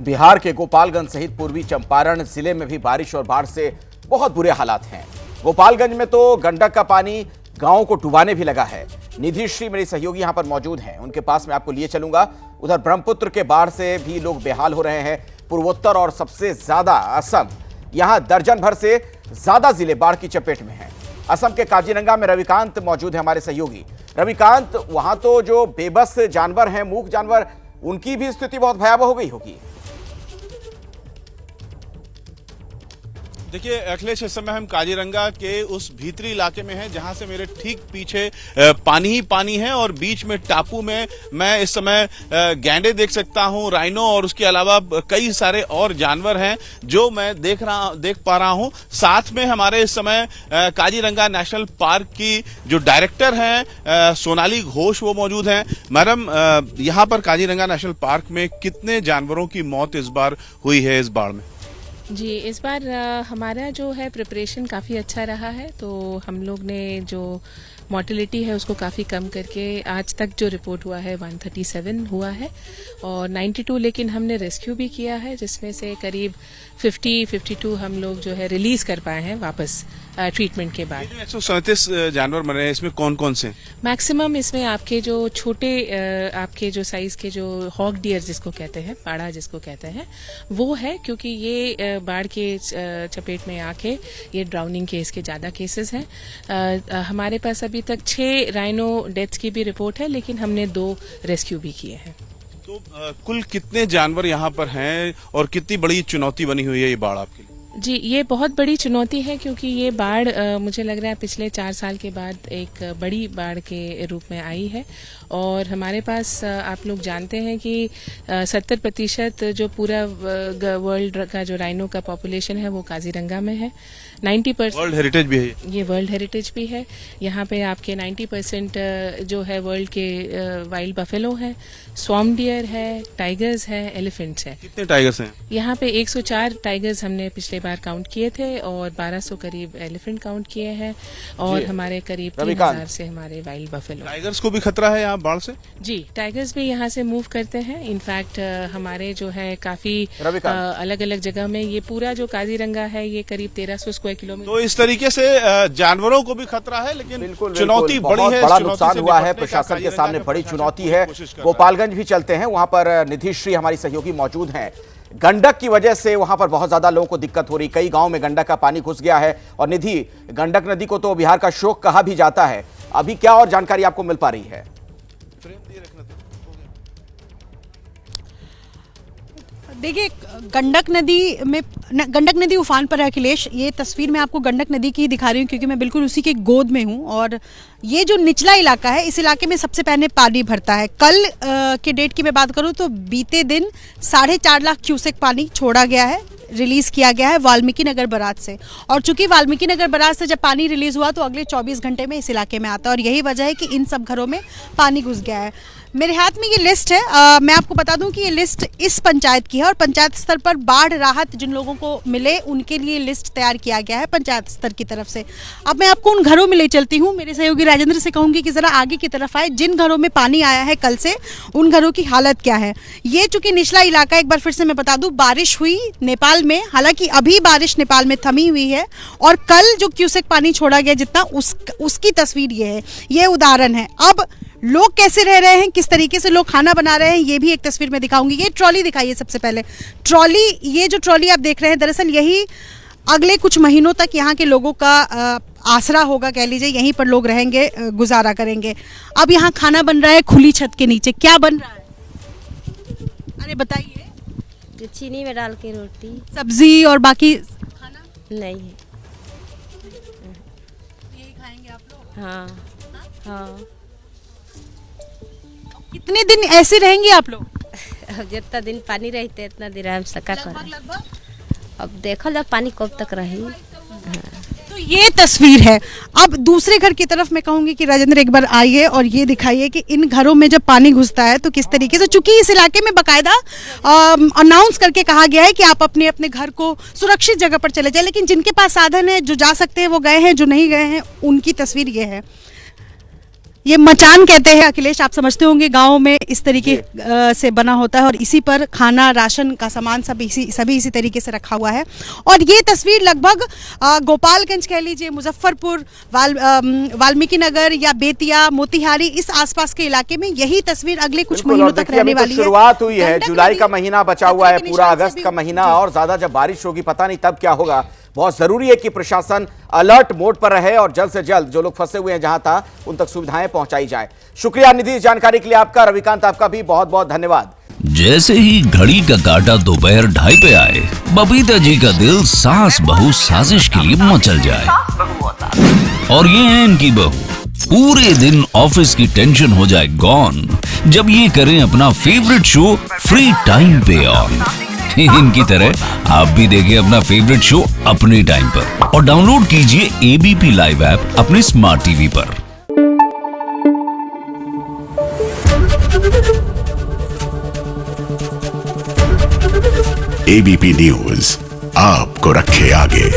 बिहार के गोपालगंज सहित पूर्वी चंपारण जिले में भी बारिश और बाढ़ से बहुत बुरे हालात हैं। गोपालगंज में तो गंडक का पानी गांवों को डुबाने भी लगा है। निधि श्री मेरी सहयोगी यहां पर मौजूद हैं, उनके पास मैं आपको लिए चलूंगा। उधर ब्रह्मपुत्र के बाढ़ से भी लोग बेहाल हो रहे हैं। पूर्वोत्तर और सबसे ज्यादा असम, यहां दर्जन भर से ज्यादा जिले बाढ़ की चपेट में हैं। असम के काजीरंगा में रविकांत मौजूद है, हमारे सहयोगी। रविकांत, वहां तो जो बेबस जानवर हैं, मूक जानवर, उनकी भी स्थिति बहुत भयावह हो गई होगी। देखिए अखिलेश, इस समय हम काजीरंगा के उस भीतरी इलाके में हैं जहां से मेरे ठीक पीछे पानी ही पानी है और बीच में टापू में मैं इस समय गैंडे देख सकता हूं, राइनो और उसके अलावा कई सारे और जानवर हैं जो मैं देख पा रहा हूं। साथ में हमारे इस समय काजीरंगा नेशनल पार्क की जो डायरेक्टर हैं सोनाली घोष, वो मौजूद हैं। मैडम, यहां पर काजीरंगा नेशनल पार्क में कितने जानवरों की मौत इस बार हुई है इस बाढ़ में? जी, इस बार हमारा जो है प्रिपरेशन काफ़ी अच्छा रहा है। तो हम लोग ने जो मोर्टेलिटी है उसको काफ़ी कम करके आज तक जो रिपोर्ट हुआ है 137 हुआ है और 92 लेकिन हमने रेस्क्यू भी किया है, जिसमें से करीब 52 हम लोग जो है रिलीज कर पाए हैं वापस ट्रीटमेंट के बाद। 137 जानवर मरे हैं, इसमें कौन कौन से? मैक्सिमम इसमें आपके जो छोटे आपके जो साइज के जो हॉक डियर जिसको कहते हैं, पाड़ा जिसको कहते हैं, वो है, क्योंकि ये बाढ़ के चपेट में आके ये ड्राउनिंग केस के ज़्यादा केसेस हैं। हमारे पास अभी तक 6 राइनो डेथ्स की भी रिपोर्ट है, लेकिन हमने 2 रेस्क्यू भी किए हैं। तो कुल कितने जानवर यहाँ पर हैं और कितनी बड़ी चुनौती बनी हुई है ये बाढ़ आपके लिए? जी, ये बहुत बड़ी चुनौती है, क्योंकि ये बाढ़ मुझे लग रहा है पिछले 4 साल के बाद एक बड़ी बाढ़ के रूप में आई है। और हमारे पास आप लोग जानते हैं कि 70% जो पूरा वर्ल्ड का जो राइनो का पॉपुलेशन है वो काजीरंगा में है। 90% वर्ल्ड हेरिटेज भी है, ये वर्ल्ड हेरिटेज भी है। यहाँ पे आपके 90% जो है वर्ल्ड के वाइल्ड बफेलो है, स्वॉर्म डियर है, टाइगर्स है, एलिफेंट्स है। कितने टाइगर्स हैं यहाँ पे? 104 टाइगर्स हमने पिछले बार काउंट किए थे और 1200 करीब एलिफेंट काउंट किए हैं और हमारे करीब 3000 से हमारे वाइल्ड बफेलो। टाइगर्स को भी खतरा है यहाँ बाढ़ से? जी, टाइगर्स भी यहाँ से मूव करते हैं। इनफैक्ट हमारे जो है काफी अलग अलग जगह में ये पूरा जो काजीरंगा है ये करीब 1300 स्क्वायर किलोमीटर। तो इस तरीके से जानवरों को भी खतरा है, लेकिन चुनौती बड़ी है। बड़ा नुकसान हुआ है, प्रशासन के सामने बड़ी चुनौती है। गोपालगंज भी चलते हैं, वहां पर निधि श्री हमारी सहयोगी मौजूद हैं। गंडक की वजह से वहां पर बहुत ज्यादा लोगों को दिक्कत हो रही, कई गांव में गंडक का पानी घुस गया है। और निधि, गंडक नदी को तो बिहार का शोक कहा भी जाता है, अभी क्या और जानकारी आपको मिल पा रही है? देखिए, गंडक नदी उफान पर है अखिलेश। ये तस्वीर मैं आपको गंडक नदी की दिखा रही हूँ क्योंकि मैं बिल्कुल उसी के गोद में हूँ। और ये जो निचला इलाका है, इस इलाके में सबसे पहले पानी भरता है। कल के डेट की मैं बात करूँ तो बीते दिन 4.5 लाख क्यूसेक पानी छोड़ा गया है, रिलीज किया गया है वाल्मीकि नगर बराज से। और चूंकि वाल्मीकि नगर बराज से जब पानी रिलीज हुआ तो अगले 24 घंटे में इस इलाके में आता है और यही वजह है कि इन सब घरों में पानी घुस गया है। मेरे हाथ में ये लिस्ट है, मैं आपको बता दूं कि ये लिस्ट इस पंचायत की है और पंचायत स्तर पर बाढ़ राहत जिन लोगों को मिले उनके लिए लिस्ट तैयार किया गया है पंचायत स्तर की तरफ से। अब मैं आपको उन घरों में ले चलती हूँ। मेरे सहयोगी राजेंद्र से कहूंगी कि जरा आगे की तरफ आए। जिन घरों में पानी आया है कल से, उन घरों की हालत क्या है। ये चूंकि निचला इलाका, एक बार फिर से मैं बता दूं, बारिश हुई नेपाल में, हालांकि अभी बारिश नेपाल में थमी हुई है और कल जो क्यूसेक पानी छोड़ा गया जितना, उसकी तस्वीर ये है, ये उदाहरण है। अब लोग कैसे रह रहे हैं, किस तरीके से लोग खाना बना रहे हैं, ये भी एक तस्वीर में दिखाऊंगी। ये ट्रॉली दिखाइए सबसे पहले। ट्रॉली, ये जो ट्रॉली आप देख रहे हैं, दरअसल यही अगले कुछ महीनों तक यहाँ के लोगों का आसरा होगा, कह लीजिए। यहीं पर लोग रहेंगे, गुजारा करेंगे। अब यहाँ खाना बन रहा है खुली छत के नीचे। क्या बन रहा है? अरे बताइए। चीनी में डाल के रोटी, सब्जी और बाकी खाना नहीं है। यही खाएंगे आप लोग? हाँ हाँ। कितने दिन ऐसे रहेंगे आप लोग? जितना दिन पानी रहते इतना दिन हम सका कर। लगभग अब देखो जब पानी कब तक रही। तो ये तस्वीर है। अब दूसरे घर की तरफ मैं कहूंगी कि राजेंद्र एक बार आइए और ये दिखाइए कि इन घरों में जब पानी घुसता है तो किस तरीके से, चूंकि इस इलाके में बकायदा अनाउंस करके कहा गया है कि आप अपने अपने घर को सुरक्षित जगह पर चले जाए, लेकिन जिनके पास साधन है, जो जा सकते हैं वो गए हैं, जो नहीं गए हैं उनकी तस्वीर ये है। ये मचान कहते हैं अखिलेश, आप समझते होंगे गांव में इस तरीके से बना होता है और इसी पर खाना राशन का सामान सभी इसी तरीके से रखा हुआ है। और ये तस्वीर लगभग गोपालगंज कह लीजिए, मुजफ्फरपुर, वाल्मीकि नगर या बेतिया, मोतिहारी, इस आसपास के इलाके में यही तस्वीर अगले कुछ महीनों तक रहने वाली है। शुरुआत हुई है, जुलाई का महीना बचा हुआ है, पूरा अगस्त का महीना, और ज्यादा जब बारिश होगी पता नहीं तब क्या होगा। बहुत जरूरी है कि प्रशासन अलर्ट मोड पर रहे और जल्द से जल्द जो लोग फंसे हुए हैं जहां था उन तक सुविधाएं पहुंचाई जाए। शुक्रिया निधि, इस जानकारी के लिए आपका। रविकांत, आपका भी बहुत बहुत धन्यवाद। जैसे ही घड़ी का काटा दोपहर 2:30 पे आए, बबीता जी का दिल सास बहू साजिश के लिए मचल जाए। और ये है इनकी बहू, पूरे दिन ऑफिस की टेंशन हो जाए गॉन जब ये करें अपना फेवरेट शो फ्री टाइम पे ऑन। इनकी तरह आप भी देखिए अपना फेवरेट शो अपने टाइम पर और डाउनलोड कीजिए एबीपी लाइव ऐप अपने स्मार्ट टीवी पर। एबीपी न्यूज आपको रखे आगे।